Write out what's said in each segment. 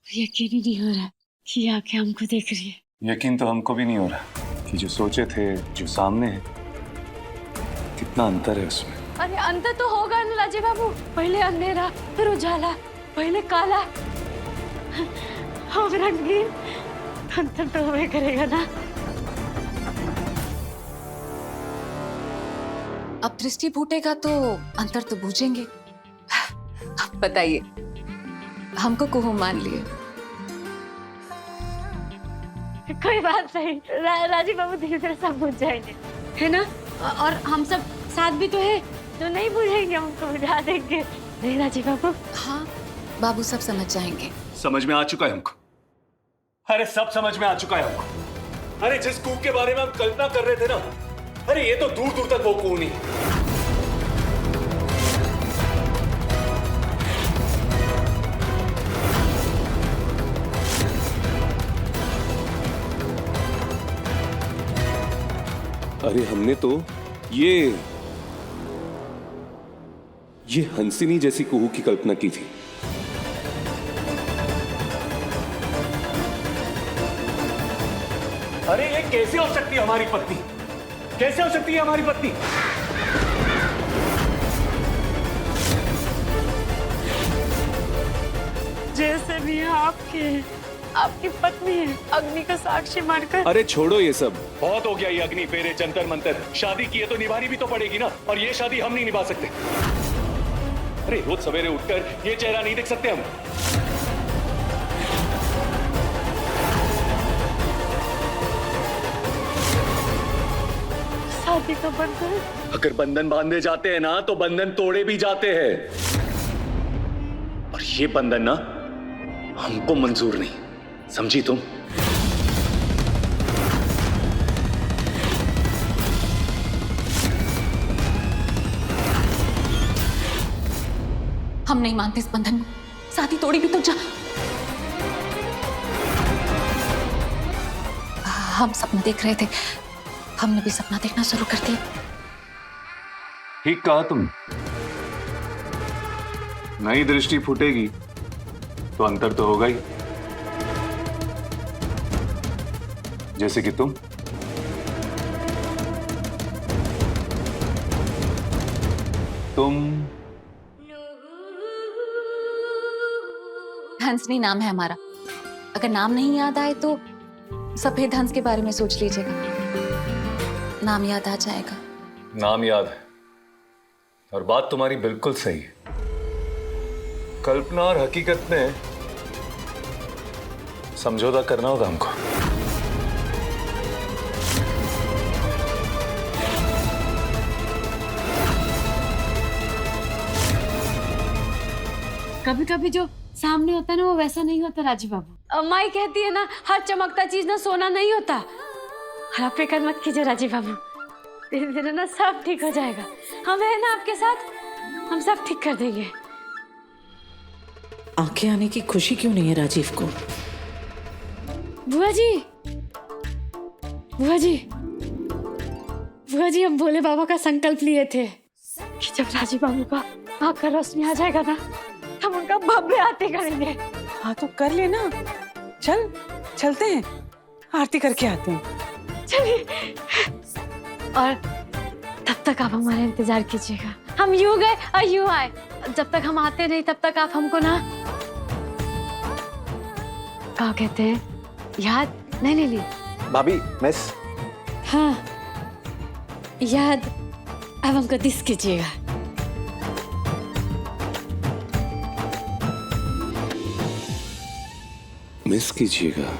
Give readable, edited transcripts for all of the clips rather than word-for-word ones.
यकीन ही नहीं हो रहा कि ये आंखें हमको देख रही है। यकीन तो हमको भी नहीं हो रहा कि जो सोचे थे जो सामने है, कितना अंतर है उसमें। अरे अंतर तो होगा ना राजीव बाबू। पहले अंधेरा, फिर उजाला, पहले काला, अब रंगीन। अंतर तो हमें करेगा ना। अब दृष्टि फूटेगा तो अंतर तो बूझेंगे। अब बताइए, हमको कुहू मान लिए। कोई बात नहीं, राजीव बाबू धीरे धीरे सब बुझ जाएंगे, है ना? और हम सब साथ भी तो है, तो नहीं बुझेंगे, हमको बुझा देंगे। नहीं राजीव बाबू? हाँ, बाबू सब समझ जाएंगे। समझ में आ चुका है हमको। अरे सब समझ में आ चुका है हमको। अरे जिस कूप के बारे में हम कल्पना कर रहे थे ना, अरे ये तो दूर दूर तक वो कूप नहीं। अरे हमने तो ये हंसिनी जैसी कुहू की कल्पना की थी। अरे ये कैसे हो सकती है हमारी पत्नी? कैसे हो सकती है हमारी पत्नी? जैसे भी आपकी पत्नी है, अग्नि का साक्षी मानकर। अरे छोड़ो ये सब। बहुत हो गया ये अग्नि फेरे जंतर मंतर। शादी की है तो निभानी भी तो पड़ेगी ना, और ये शादी हम नहीं निभा सकते। अरे रोज सवेरे उठकर ये चेहरा नहीं देख सकते हम? शादी का बंधन, अगर बंधन बांधे जाते हैं ना तो बंधन तोड़े भी जाते हैं, और ये बंधन ना हमको मंजूर नहीं, समझी तुम? हम नहीं मानते इस बंधन को। शादी तोड़ी भी तो जा। हम सपना देख रहे थे, हमने भी सपना देखना शुरू कर दिया। ठीक कहा तुम। नई दृष्टि फूटेगी तो अंतर तो होगा ही। जैसे कि तुम। हंसनी नाम है हमारा। अगर नाम नहीं याद आए तो सफेद हंस के बारे में सोच लीजिएगा, नाम याद आ जाएगा। नाम याद है, और बात तुम्हारी बिल्कुल सही है। कल्पना और हकीकत में समझौता करना होगा हमको। कभी कभी जो सामने होता है ना, वो वैसा नहीं होता राजीव बाबू। माई कहती है ना, हर चमकता चीज ना सोना नहीं होता। और आप फिक्र मत कीजिए राजीव बाबू, धीरे धीरे ना सब ठीक हो जाएगा। हम है ना आपके साथ, हम सब ठीक कर देंगे। आंखें आने की खुशी क्यों नहीं है राजीव को? बुआ जी, बुआ जी, बुआ जी, हम भोले बाबा का संकल्प लिए थे कि जब राजीव बाबू का आँख का रोशनी आ जाएगा ना, हम उनका भव्य आरती करेंगे। हाँ तो कर लेना। चलते हैं, आरती करके आते हैं। चलिए। और तब तक आप हमारा इंतजार कीजिएगा। हम यूं गए और यूं आए, जब तक हम आते नहीं तब तक आप हमको ना, क्या कहते हैं, याद नहीं ली भाभी मिस। हाँ, याद अब हमको दिस कीजिएगा। मिस कीजिएगा।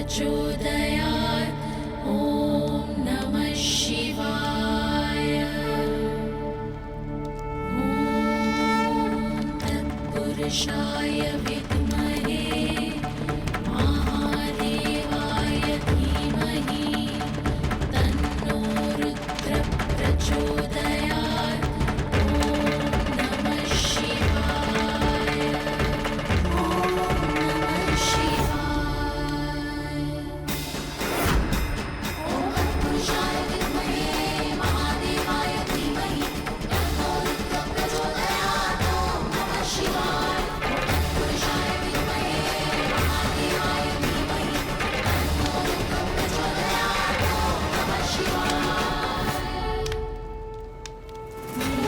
प्रचोदयात् ॐ नमः शिवाय ॐ तत्पुरुषाय विद्महे महादेवाय धीमहि तन्नो रुद्रः प्रचोदयात् ॐ नमः शिवाय ॐ नमः शिवाय ॐ तत्पुरुषाय विद्महे महादेवाय धीमहि तन्नो रुद्रः प्रचोदयात् ॐ नमः शिवाय ॐ तत्पुरुषाय विद्महे महादेवाय धीमहि तन्नो रुद्रः प्रचोदयात् ॐ नमः शिवाय नमः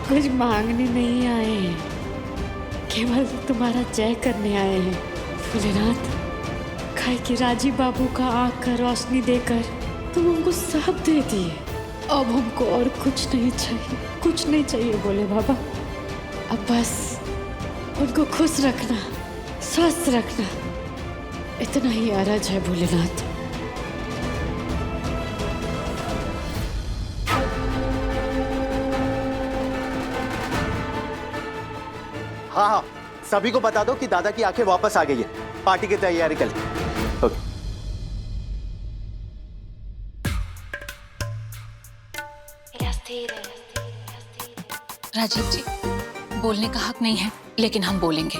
कुछ मांगने नहीं आए हैं, केवल तुम्हारा जय करने आए हैं भोलेनाथ। खाए कि राजीव बाबू का आँख का रोशनी देकर तुम हमको सब दे दिए। अब हमको और कुछ नहीं चाहिए, कुछ नहीं चाहिए बोले बाबा। अब बस उनको खुश रखना, स्वस्थ रखना, इतना ही अरज है भोलेनाथ। हाँ हाँ, सभी को बता दो कि दादा की आंखें वापस आ गई है। पार्टी की तैयारी कर ली। ओके। राजीव जी, बोलने का हक नहीं है, लेकिन हम बोलेंगे।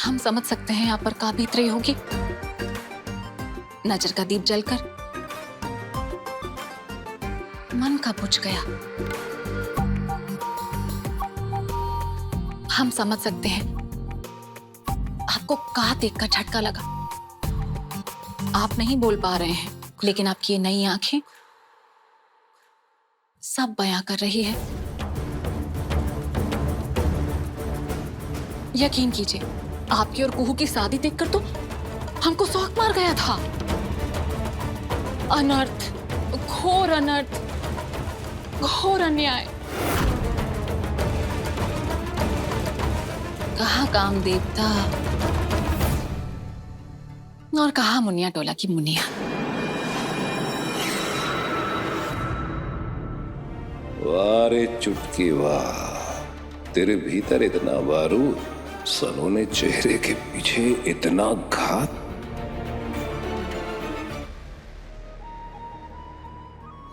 हम समझ सकते हैं यहाँ पर क्या बीत रही होगी। नजर का दीप जलकर मन का बुझ गया। हम समझ सकते हैं आपको कहाँ देखकर झटका लगा। आप नहीं बोल पा रहे हैं, लेकिन आपकी ये नई आंखें सब बयां कर रही है। यकीन कीजिए, आपकी और कुहू की शादी देखकर तो हमको शौक मार गया था। अनर्थ, घोर अनर्थ, घोर अन्याय। कहाँ काम देवता और कहाँ मुनिया टोला की मुनिया। वाह रे चुटकी वाह, तेरे भीतर इतना बारूद, सलोने चेहरे के पीछे इतना घात।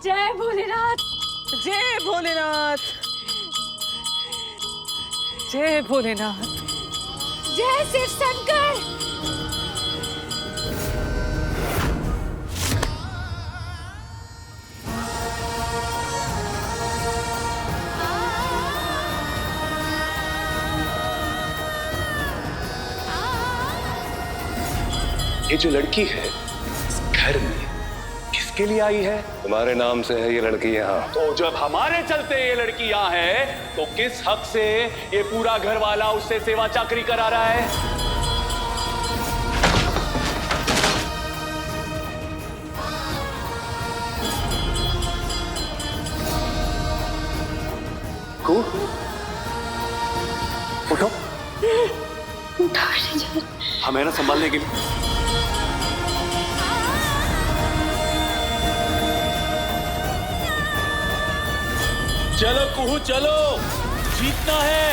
जय भोलेनाथ, जय भोलेनाथ, जय भोलेनाथ। जय शिव शंकर। ये जो लड़की है इस घर में किसके लिए आई है? तुम्हारे नाम से है ये लड़की यहाँ। तो जब हमारे चलते ये लड़की यहाँ है तो किस हक से ये पूरा घर वाला उससे सेवा चाकरी करा रहा है? उठो, हमें ना संभालने के लिए। चलो कुहू चलो, जीतना है,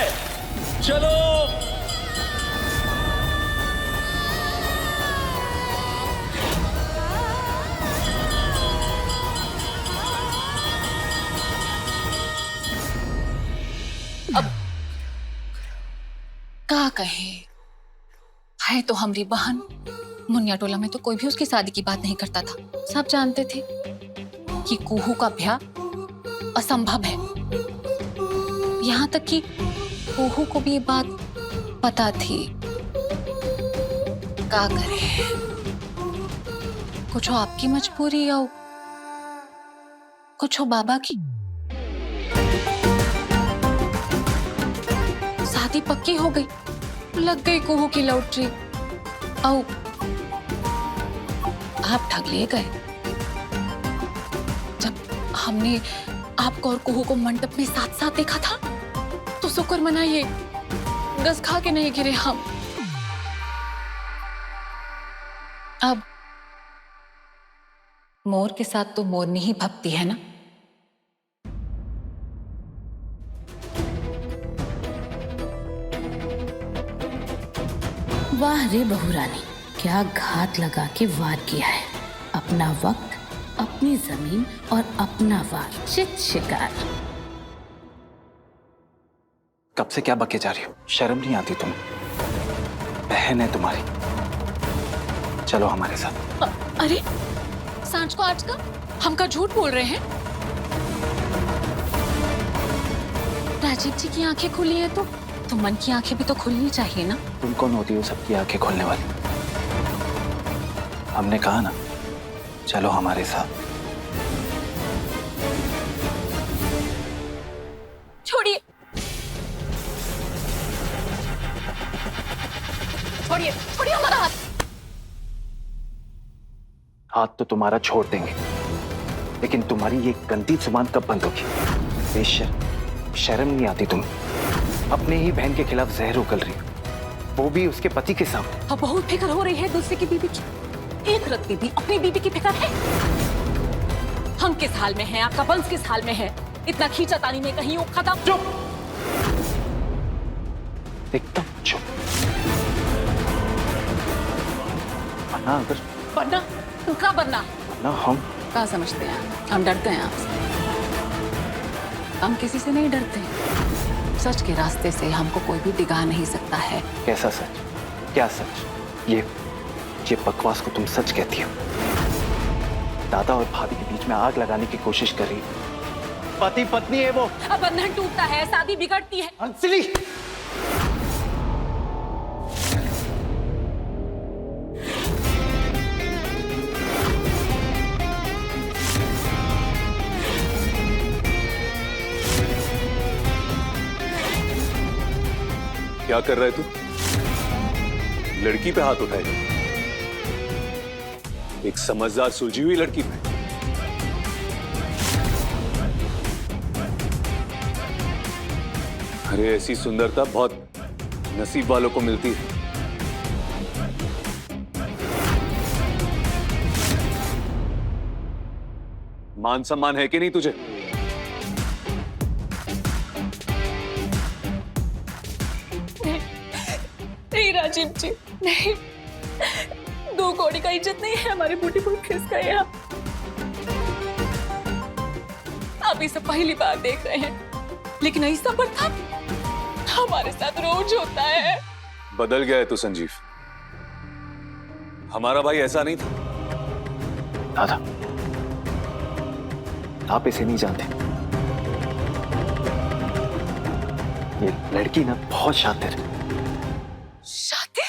चलो। अब का कहे, है तो हमारी बहन मुनिया टोला में तो कोई भी उसकी शादी की बात नहीं करता था। सब जानते थे कि कुहू का ब्याह असंभव है। यहाँ तक कि कुहू को भी ये बात पता थी। क्या करे, कुछ हो आपकी मजबूरी या कुछ हो बाबा की। शादी पक्की हो गई, लग गई कुहू की लॉटरी। आओ, आप ठग लिए गए। जब हमने आपको और कुहू को मंडप में साथ साथ देखा था तो शुक्र मनाइए, गस खा के नहीं गिरे हम। अब मोर के साथ तो मोरनी ही भक्ति है ना। वाह रे बहू रानी, क्या घात लगा के वार किया है। अपना वक्त, अपनी जमीन और अपना वार, चित शिकार। कब से क्या बके जा रही हो? शर्म नहीं आती तुम्हें? बहन है तुम्हारी, चलो हमारे साथ। अरे सांझ को आज का हमका झूठ बोल रहे हैं। राजीव जी की आंखें खुली है तो मन की आंखें भी तो खुलनी चाहिए ना। तुम कौन होती हो सबकी आंखें खोलने वाली? हमने कहा ना, चलो हमारे साथ। छोड़िए, छोड़िए, छोड़िए हमारा हाथ। हाथ तो तुम्हारा छोड़ देंगे, लेकिन तुम्हारी ये गंदी जुबान कब बंद होगी? बेशर्म, शर्म नहीं आती तुम्हें? अपने ही बहन के खिलाफ जहर उगल रही हो, वो भी उसके पति के सामने। अब बहुत फिक्र हो रही है दूसरे की बीवी की। एक रत्ती भी अपनी बीवी की फिक्र है। हम किस हाल में हैं, आपका वंश किस हाल में है, इतना खींचातानी में कहीं वो खत्म। चुप, एकदम चुप। अन्ना, अगर बनना क्या बनना? ना हम क्या समझते हैं हम डरते हैं आपसे? हम किसी से नहीं डरते। सच के रास्ते से हमको कोई भी डिगा नहीं सकता है। कैसा सच? क्या सच? ये बकवास को तुम सच कहती हो? दादा और भाभी के बीच में आग लगाने की कोशिश कर रही है। पति पत्नी है वो। अब बंधन टूटता है, शादी बिगड़ती है। अंजलि, क्या कर रहा है तू? लड़की पे हाथ उठाएगा? एक समझदार सुलझी हुई लड़की पे? अरे ऐसी सुंदरता बहुत नसीब वालों को मिलती है। मान सम्मान है कि नहीं तुझे? नहीं राजीव जी, नहीं। 2 कौड़ी का इज्जत नहीं है हमारी बूटी फूल किसका यहाँ। आप इसे पहली बार देख रहे हैं, लेकिन ऐसा बर्ताव हमारे साथ रोज होता है। बदल गया है तू संजीव। हमारा भाई ऐसा नहीं था। दादा, आप इसे नहीं जानते। ये लड़की ना बहुत शातिर है। शातिर?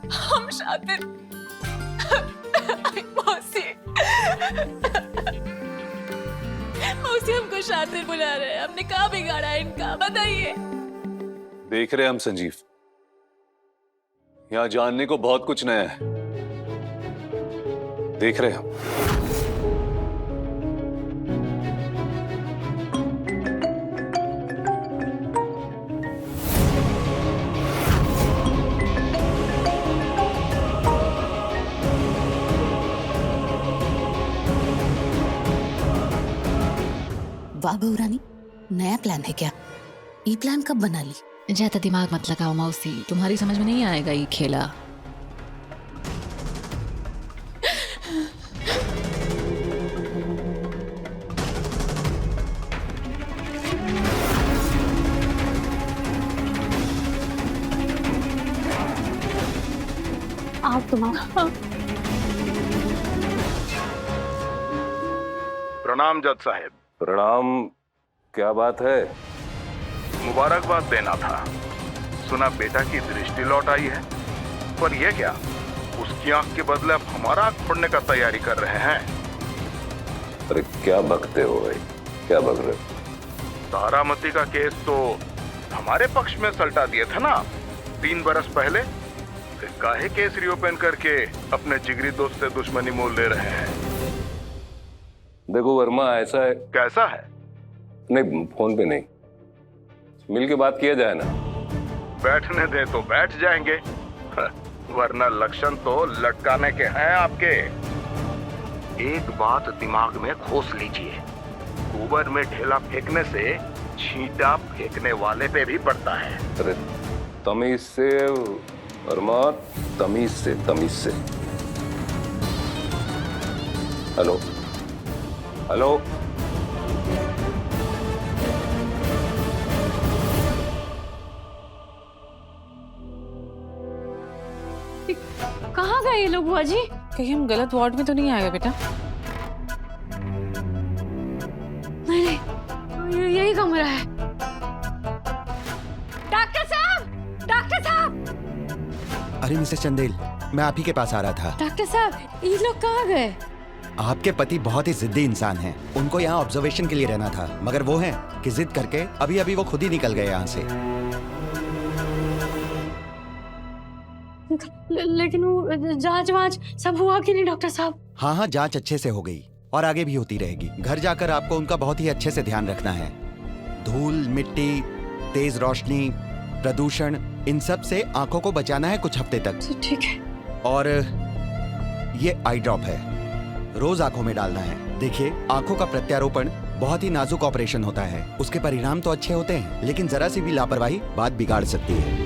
हम शातिर? मौसी, मौसी हमको शातिर बुला रहे हैं। हमने कहाँ बिगाड़ा है इनका, बताइए। देख रहे हम संजीव, यहां जानने को बहुत कुछ नया है। देख रहे हम। वाह बहू रानी, नया प्लान है क्या? ये प्लान कब बना ली? ज्यादा दिमाग मत लगाओ मौसी, तुम्हारी समझ में नहीं आएगा ये खेला। तुम्हारा। प्रणाम जज साहब। प्रणाम। क्या बात है? मुबारकबाद देना था। सुना बेटा की दृष्टि लौट आई है, पर यह क्या, उसकी आंख के बदले अब हमारा आंख फोड़ने का तैयारी कर रहे हैं। अरे क्या बकते हो भाई, क्या बक रहे हो? तारामती का केस तो हमारे पक्ष में सल्टा दिए थे ना 3 बरस पहले, फिर काहे केस रिओपन करके अपने जिगरी दोस्त से दुश्मनी मोल ले रहे हैं। देखो वर्मा, ऐसा है। कैसा है? नहीं, फोन पे नहीं, मिल के बात किया जाए ना। बैठने दे तो बैठ जाएंगे, वरना लक्षण तो लटकाने के हैं आपके। एक बात दिमाग में खोस लीजिए, गोबर में ढेला फेंकने से छींटा फेंकने वाले पे भी पड़ता है। अरे तमीज से वर्मा, तमीज से, तमीज से। हेलो हेलो, कहाँ गए ये लोग बुआ जी? कहीं हम गलत वार्ड में तो नहीं आ गए बेटा? नहीं नहीं, यही कमरा है। डॉक्टर साहब, डॉक्टर साहब। अरे मिसेस चंदेल, मैं आप ही के पास आ रहा था। डॉक्टर साहब, ये लोग कहाँ गए? आपके पति बहुत ही जिद्दी इंसान हैं। उनको यहाँ ऑब्जर्वेशन के लिए रहना था, मगर वो हैं कि जिद करके अभी अभी वो खुद ही निकल गए यहाँ से। लेकिन वो जांच वांच सब हुआ कि नहीं डॉक्टर साहब? हाँ हाँ, जांच अच्छे से हो गई और आगे भी होती रहेगी। घर जाकर आपको उनका बहुत ही अच्छे से ध्यान रखना है। धूल, मिट्टी, तेज रोशनी, प्रदूषण, इन सब से आंखों को बचाना है कुछ हफ्ते तक। ठीक है। और ये आई ड्रॉप है, रोज आंखों में डालना है। देखिए, आंखों का प्रत्यारोपण बहुत ही नाजुक ऑपरेशन होता है। उसके परिणाम तो अच्छे होते हैं, लेकिन जरा सी भी लापरवाही बात बिगाड़ सकती है।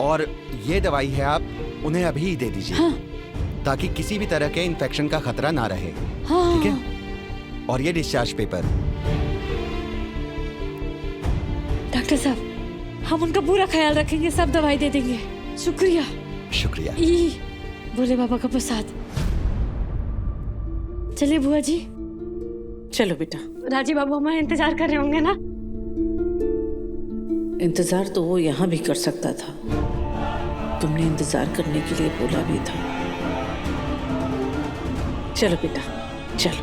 और ये दवाई है, आप उन्हें अभी ही दे दीजिए। हाँ। ताकि किसी भी तरह के इन्फेक्शन का खतरा ना रहे। हाँ। ठीक है? और ये डिस्चार्ज पेपर। डॉक्टर साहब, हम उनका पूरा ख्याल रखेंगे, सब दवाई दे देंगे। शुक्रिया। शुक्रिया। ई भोले बाबा का प्रसाद। चलिए बुआ जी। चलो बेटा। राजी बाबू हमारा इंतजार कर रहे होंगे ना? इंतजार तो वो यहाँ भी कर सकता था, तुमने इंतजार करने के लिए बोला भी था। चलो बेटा, चलो।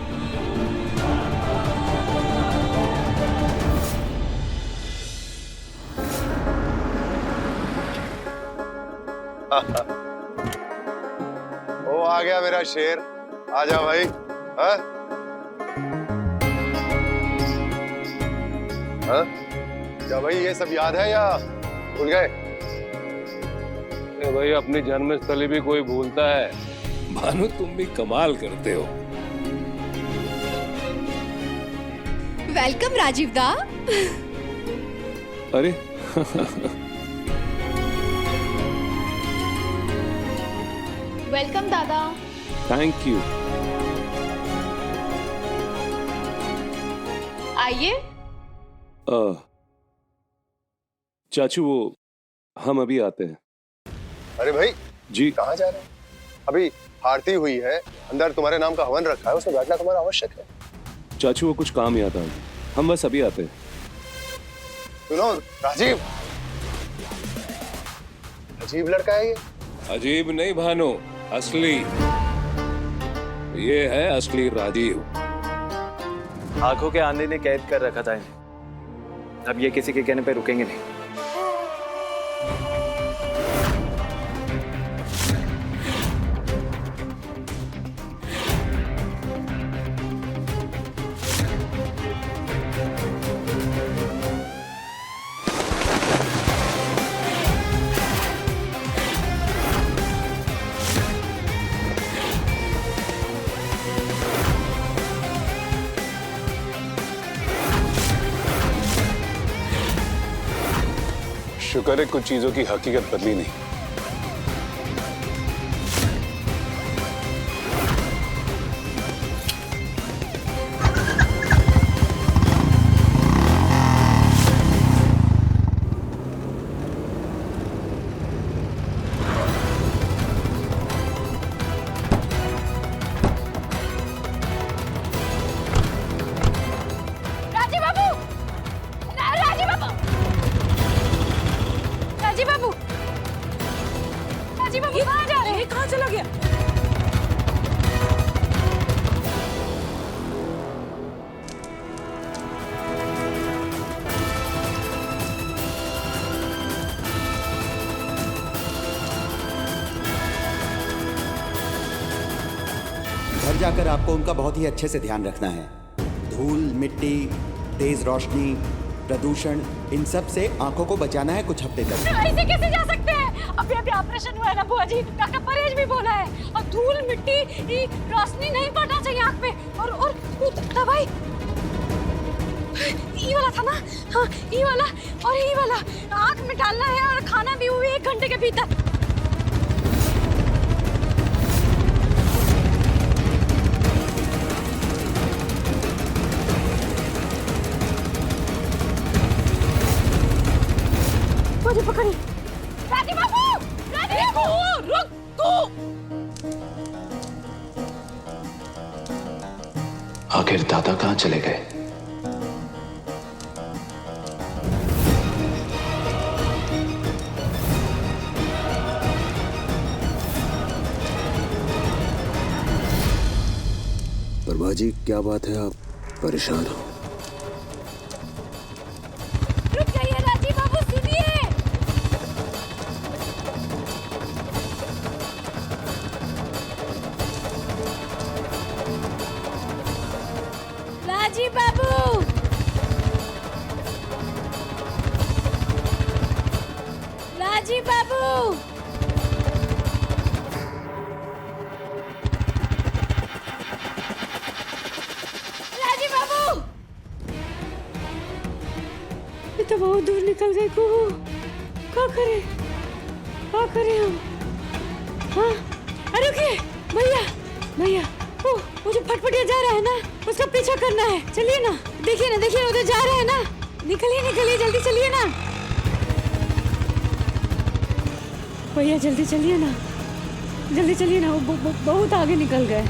ओ आ गया मेरा शेर, आ जा भाई। हाँ? हाँ? क्या भाई ये सब याद है या भूल गए? भाई अपनी जन्मस्थली भी कोई भूलता है? भानु, तुम भी कमाल करते हो। वेलकम राजीव दा। अरे वेलकम दादा। Thank you. आइए। चाचू, वो हम अभी आते हैं। अरे भाई जी। कहाँ जा रहे हैं? अभी आरती हुई है, अंदर तुम्हारे नाम का हवन रखा है, उसमें बैठना तुम्हारा आवश्यक है। चाचू, वो कुछ काम ही आता है, हम बस अभी आते हैं। सुनो राजीव, अजीब लड़का है ये। अजीब नहीं भानु, असली। ये है असली राजीव। आंखों के आंधे ने कैद कर रखा था इन्हें। अब ये किसी के कहने पे रुकेंगे नहीं। शुक्र है कुछ चीजों की हकीकत बदली नहीं। भाई कहाँ चला गया? घर जाकर आपको उनका बहुत ही अच्छे से ध्यान रखना है। धूल, मिट्टी, तेज रोशनी, प्रदूषण, इन सब से आंखों को बचाना है कुछ हफ्ते तक। ऐसे कैसे जा सकते हैं? अभी अभी ऑपरेशन हुआ है ना बुआ जी, डॉक्टर परहेज भी बोला है। और धूल, मिट्टी, ये रोशनी नहीं पड़ना चाहिए आंख पे। और दवाई ये वाला था ना? हाँ ये वाला और ये वाला आंख में डालना है और खाना भी हुई 1 घंटे के भीतर। मुझे पकड़ी। राजी बाबू! राजी बाबू! रुक तू! आखिर दादा कहाँ चले गए? प्रभा जी, क्या बात है, आप परेशान हो? रुक जाइए राजी बाबू, सुनिए। राजी बाबू! राजी बाबू! राजी बाबू! ये तो बहुत दूर निकल गए कुहू। क्या करें हम? हाँ अरे रुकिए भैया, वो जो फटफटिया जा रहा है ना, उसका पीछा करना है। चलिए ना, देखिए उधर जा रहा है ना। निकलिए जल्दी चलिए ना भैया, जल्दी चलिए ना। वो बहुत आगे निकल गए।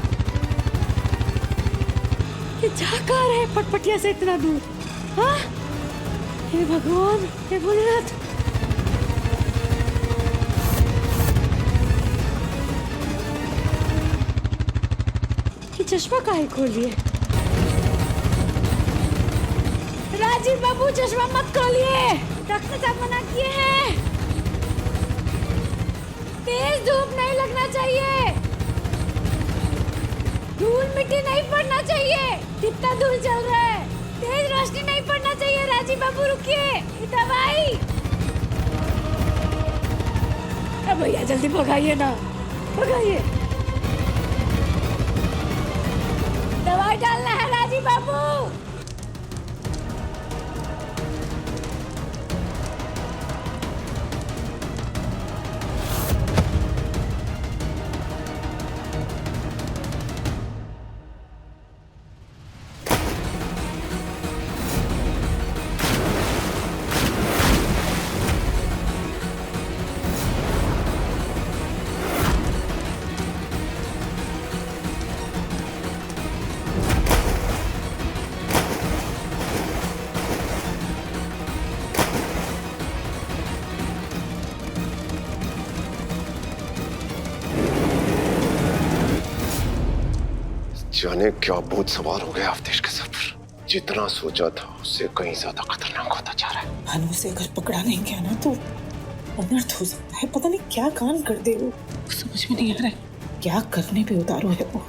ये जा कहाँ रहे फटफटिया से इतना दूर? हाँ हे भगवान, हे भोलेनाथ। ये चश्मा काहे खोल लिए? राजीव बाबू चश्मा मत खोलिए, डॉक्टर साहब मना किए हैं। तेज धूप नहीं लगना चाहिए, धूल मिट्टी नहीं पड़ना चाहिए। कितना धूल चल रहा है, तेज रोशनी नहीं पड़ना चाहिए। राजीव बाबू रुकिए, ये दवाई। अब भैया जल्दी भगाइए ना, भगाइए। दवाई डालना है राजीव बाबू। जाने क्या भूत सवार हो गया अवधेश के सर पर। जितना सोचा था उससे कहीं ज्यादा खतरनाक होता जा रहा है। भानु से अगर पकड़ा नहीं गया ना तो अनर्थ हो सकता है। पता नहीं क्या कांड कर दे वो, समझ में नहीं आ रहा है क्या करने पे उतारू है वो।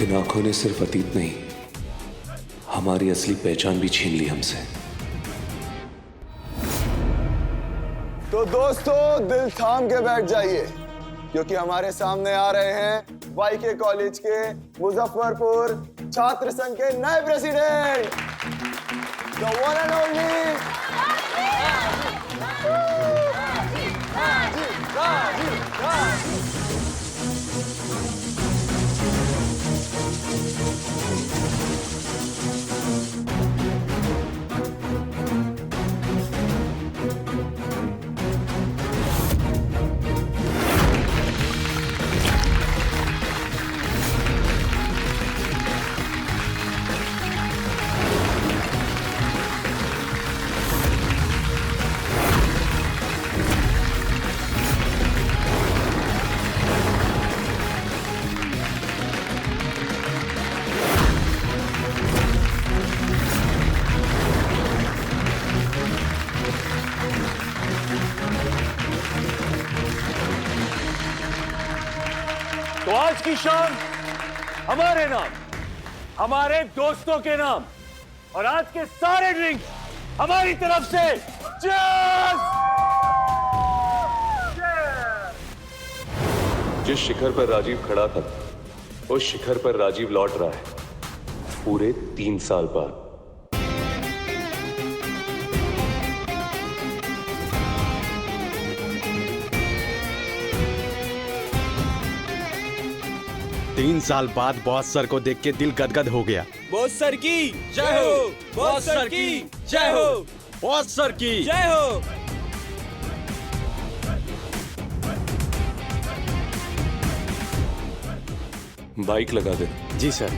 इन आंखों ने सिर्फ अतीत नहीं, हमारी असली पहचान भी छीन ली हमसे। तो दोस्तों दिल थाम के बैठ जाइए, क्योंकि हमारे सामने आ रहे हैं वाईके कॉलेज के मुजफ्फरपुर छात्र संघ के नए president, the one and only तो आज की शाम हमारे नाम, हमारे दोस्तों के नाम, और आज के सारे ड्रिंक हमारी तरफ से चीयर्स! जिस शिखर पर राजीव खड़ा था, उस शिखर पर राजीव लौट रहा है पूरे 3 साल बाद। तीन साल बाद बॉस सर को देख के दिल गदगद हो गया। बॉस सर की जय हो, बॉस सर की जय हो, बॉस सर की जय हो। बाइक लगा दे। जी sir.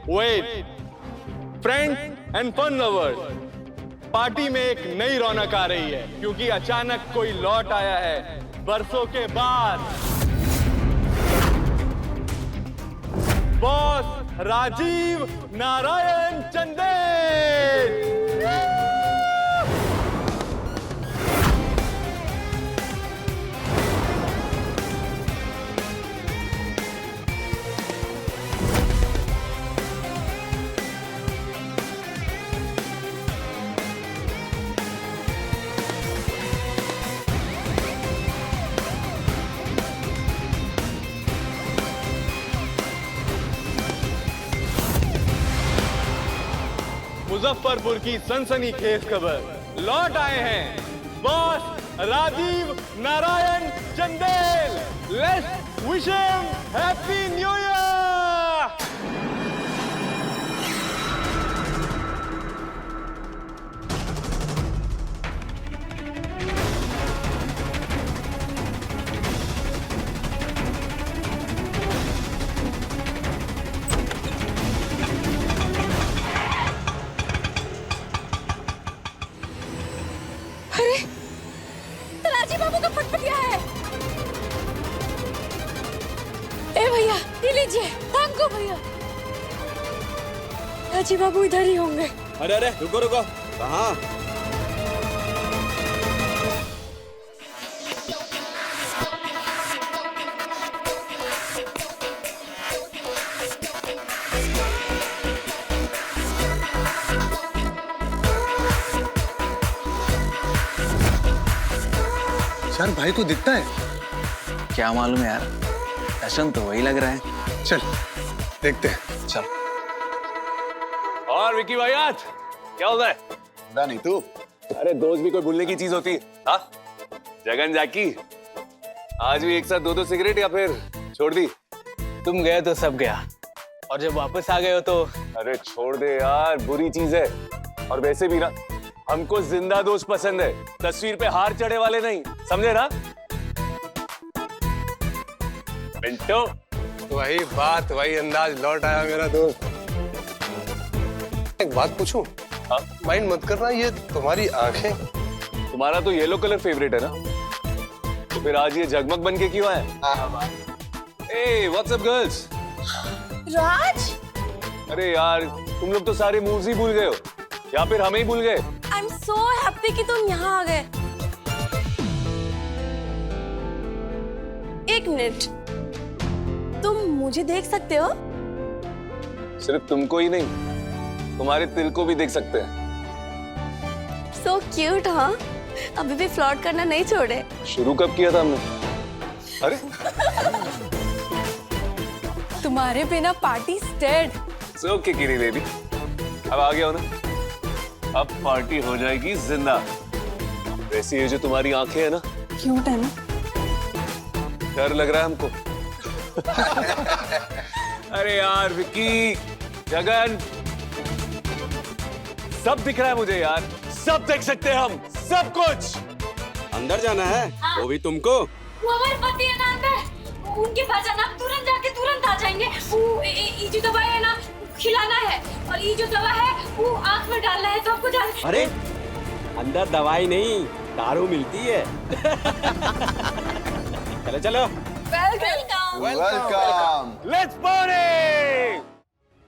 Wait friend and fun lovers, party में एक नई रौनक आ रही है क्योंकि अचानक कोई लौट आया है बरसों के बाद। बॉस राजीव नारायण चंदेल। मुजफ्फरपुर की सनसनीखेज खबर, लौट आए हैं boss Rajiv Narayan Chandel. Let's wish him happy New Year. Rajiv बाबू का फटफटिया है। ए भैया, ये लीजिए, थैंक यू भैया। राजीव बाबू इधर ही होंगे। अरे अरे रुको रुको, कहाँ? यार भाई को दिखता है। क्या मालूम यार, फैशन तो वही लग रहा है। चल देखते हैं। चल। और विकी भाई आज क्या होता है? नहीं तू। अरे दोस्त भी कोई भूलने की चीज होती है। हाँ जगन जाकी, आज भी एक साथ 2-2 सिगरेट या फिर छोड़ दी? तुम गए तो सब गया, और जब वापस आ गए हो तो। अरे छोड़ दे यार, बुरी चीज है। और वैसे भी ना, हमको जिंदा दोस्त पसंद है, तस्वीर पे हार चढ़े वाले नहीं, समझे ना? पिंटो, वही बात वही अंदाज, लौट आया मेरा दोस्त। एक बात पूछूं? हाँ? माइंड मत करना, ये तुम्हारी आंखें। तुम्हारा तो येलो कलर फेवरेट है ना, तो फिर आज ये जगमग बन के क्यों आए? ए व्हाट्स अप गर्ल्स? राज, अरे यार तुम लोग तो सारे मूव्स ही भूल गए हो, या फिर हमें ही भूल गए? आई एम सो हैप्पी कि तुम यहाँ आ गए। एक मिनट, तुम मुझे देख सकते हो? सिर्फ तुमको ही नहीं, तुम्हारे तिल को भी देख सकते हैं। सो क्यूट, हाँ? अभी भी फ्लर्ट करना नहीं छोड़े। शुरू कब किया था हमने? अरे तुम्हारे बिना पार्टी स्टेड। सो ओके किरी बेबी, अब आ गया हो ना? अब पार्टी हो जाएगी जिंदा। वैसे ये जो तुम्हारी आंखें है ना, क्यूट है ना? डर लग रहा है हमको। अरे यार विक्की, जगन, सब दिख रहा है मुझे यार, सब देख सकते हैं हम, सब कुछ। अंदर जाना है? वो भी तुमको? वो हमारे पति है ना अंदर, उनके पास जाना, तुरंत जाके तुरंत आ जाएंगे। वो ये जो दवाई है ना खिलाना है, और ये जो दवा है वो आंख में डालना है, तो आपको जान। अरे अंदर दवाई नहीं, दारू मिलती है। चलो चलो। वेलकम। वेलकम। Let's party.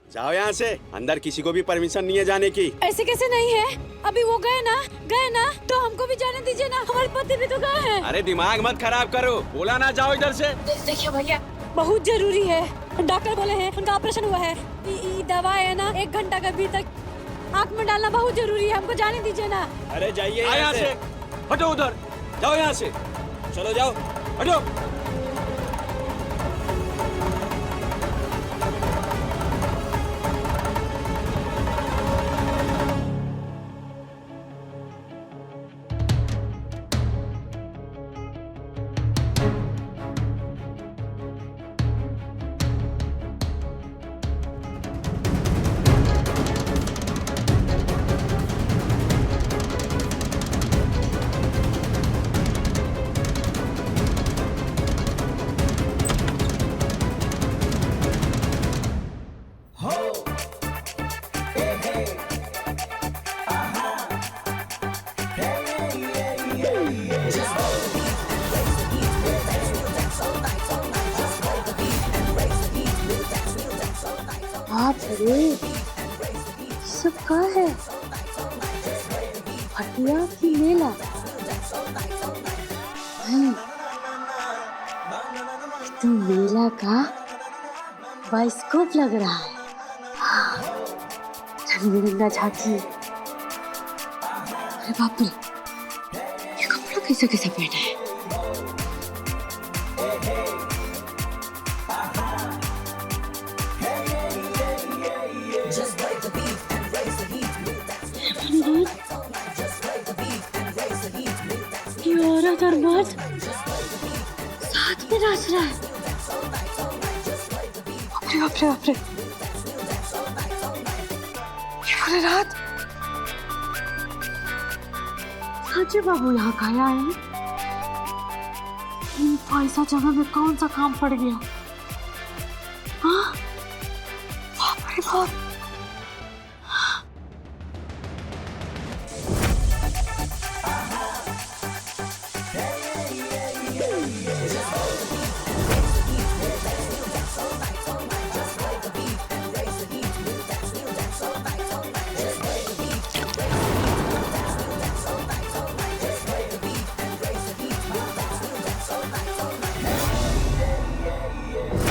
जाओ यहाँ से, अंदर किसी को भी परमिशन नहीं है जाने की। ऐसे कैसे नहीं है? अभी वो गए ना, तो हमको भी जाने दीजिए ना, हमारे पति भी तो गए हैं। अरे दिमाग मत खराब करो, बोला ना जाओ इधर से। देखिए भैया, बहुत जरूरी है, डॉक्टर बोले हैं, उनका ऑपरेशन हुआ है। ये दवा है ना 1 घंटा के भीतर आँख में डालना बहुत जरूरी है, हमको जाने दीजिए ना। अरे जाइए यहाँ से, हटो उधर, जाओ यहाँ से, चलो जाओ, हटो। अरे सब कहाँ है? हटिया की मेला? तो मेला का बाइस्कोप लग रहा है। रंग बिरंगा झांकी। अरे बाप रे, ये कपड़ा कैसे कैसे पहना है? औरत और मर्द साथ में नाच रहा है। बाप रे बाप रे, ये पूरी रात साचे बाबू यहाँ खाया है। इनको ऐसा जगह में कौन सा काम पड़ गया? हाँ, बाप रे बाप।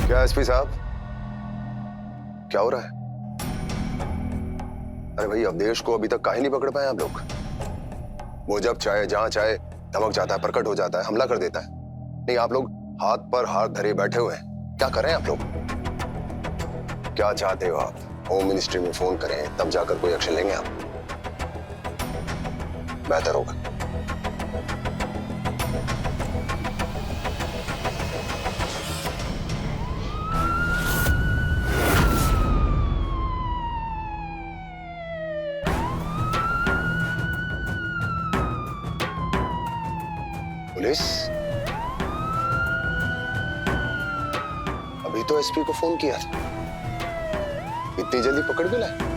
क्या एसपी साहब, क्या हो रहा है? अरे भाई, अवधेश को अभी तक काहे नहीं पकड़ पाए आप लोग? वो जब चाहे जहां चाहे धमक जाता है, प्रकट हो जाता है, हमला कर देता है। नहीं, आप लोग हाथ पर हाथ धरे बैठे हुए हैं। क्या कर रहे हैं आप लोग? क्या चाहते हो आप? होम मिनिस्ट्री में फोन करें, तब जाकर कोई एक्शन लेंगे आप? बेहतर होगा। पुलिस अभी तो एसपी को फोन किया था, इतनी जल्दी पकड़ भी लाए?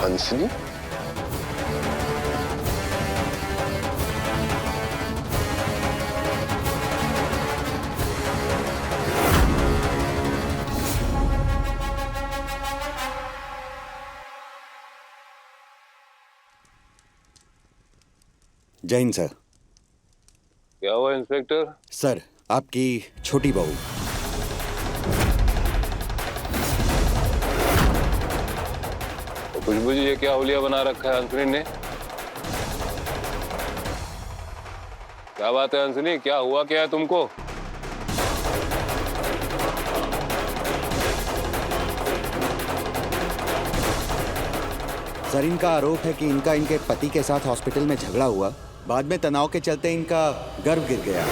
हंसनी? जय हिंद सर। क्या हुआ इंस्पेक्टर? सर, आपकी छोटी बहू। खुशबू जी, ये क्या हुलिया बना रखा है अंसनी ने? क्या बात है अंसनी, क्या हुआ क्या है तुमको? सर, इनका आरोप है कि इनका इनके पति के साथ हॉस्पिटल में झगड़ा हुआ, बाद में तनाव के चलते इनका गर्भ गिर गया।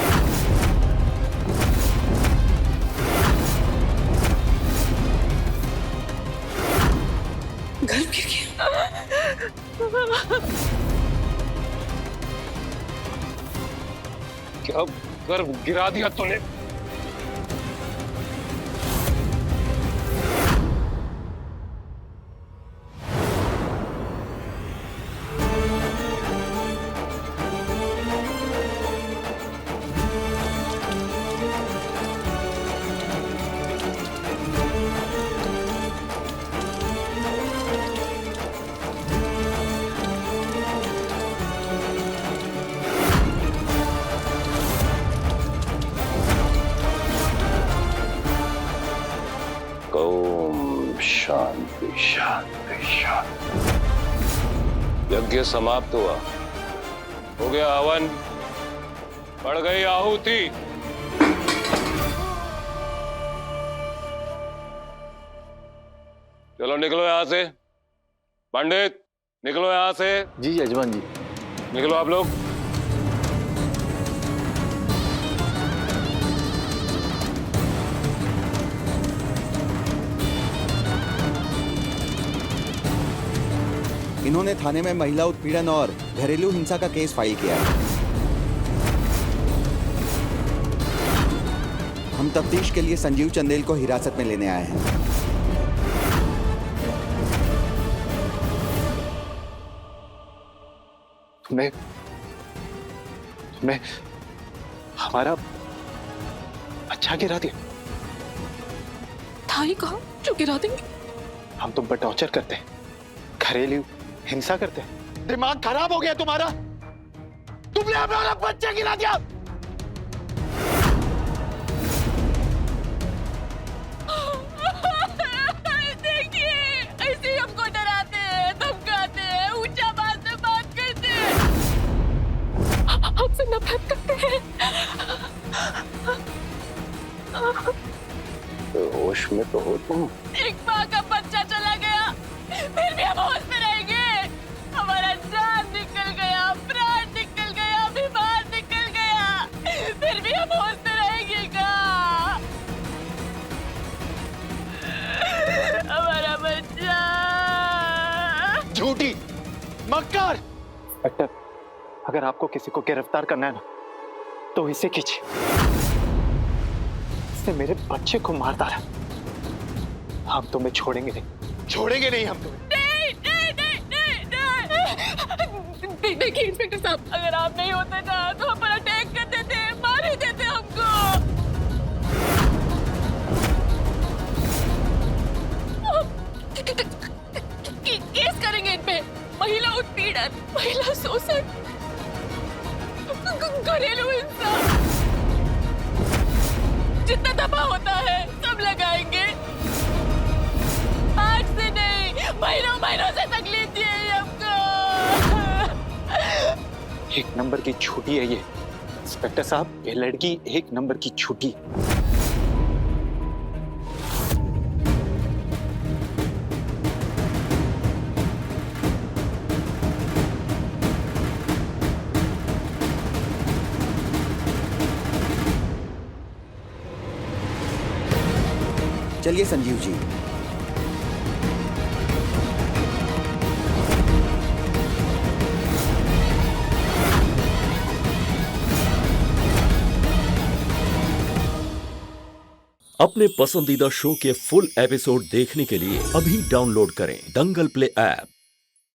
गर्भ गिर गया? क्या गर्भ गिरा दिया तूने? ओम शांति शांति शांति। यज्ञ समाप्त हुआ, हो गया हवन, पड़ गई आहुति। चलो निकलो यहां से, पंडित निकलो यहां से। जी यजमान जी। निकलो आप लोग। इन्होंने थाने में महिला उत्पीड़न और घरेलू हिंसा का केस फाइल किया है। हम तफ्तीश के लिए संजीव चंदेल को हिरासत में लेने आए हैं। तुमने हमारा अच्छा गिरा दिया। था ही कहा जो गिरा देंगे। हम तुम पर टॉर्चर करते हैं, घरेलू हिंसा करते हैं। दिमाग खराब हो गया तुम्हारा? तुमने हमारा बच्चा गिरा दिया। देखिए, ऐसे ही हमको डराते हैं, धमकाते हैं, ऊंचा आवाज में बात करते हैं, हमसे नफरत करते हैं। होश में तो हो तुम। एक माँ का बच्चा चला गया, फिर भी हम होश में रहेंगे। हमारा जान निकल गया, प्राण निकल गया, बीमार निकल गया, फिर भी हम होश में रहेंगे क्या? हमारा बच्चा। झूठी, मक्कार। इंस्पेक्टर, अगर आपको किसी को गिरफ्तार करना है ना, तो इसे कीजिए। इसने मेरे बच्चे को मार डाला। हम तुम्हें छोड़ेंगे नहीं, छोड़ेंगे नहीं हम तुम्हें। देखिए इंस्पेक्टर साहब, अगर आप नहीं होते ना तो हम पर अटैक कर देते, मार ही देते हमको। केस करेंगे इन पे, महिला उत्पीड़न, महिला शोषण, घरेलू हिंसा, जितना दफा होता है सब लगाएंगे। आज से नहीं, महीनों महीनों से तकलीफ दी है हमको। एक नंबर की झूठी है ये इंस्पेक्टर साहब, ये लड़की एक नंबर की झूठी। चलिए संजीव जी। अपने पसंदीदा शो के फुल एपिसोड देखने के लिए अभी डाउनलोड करें दंगल प्ले ऐप।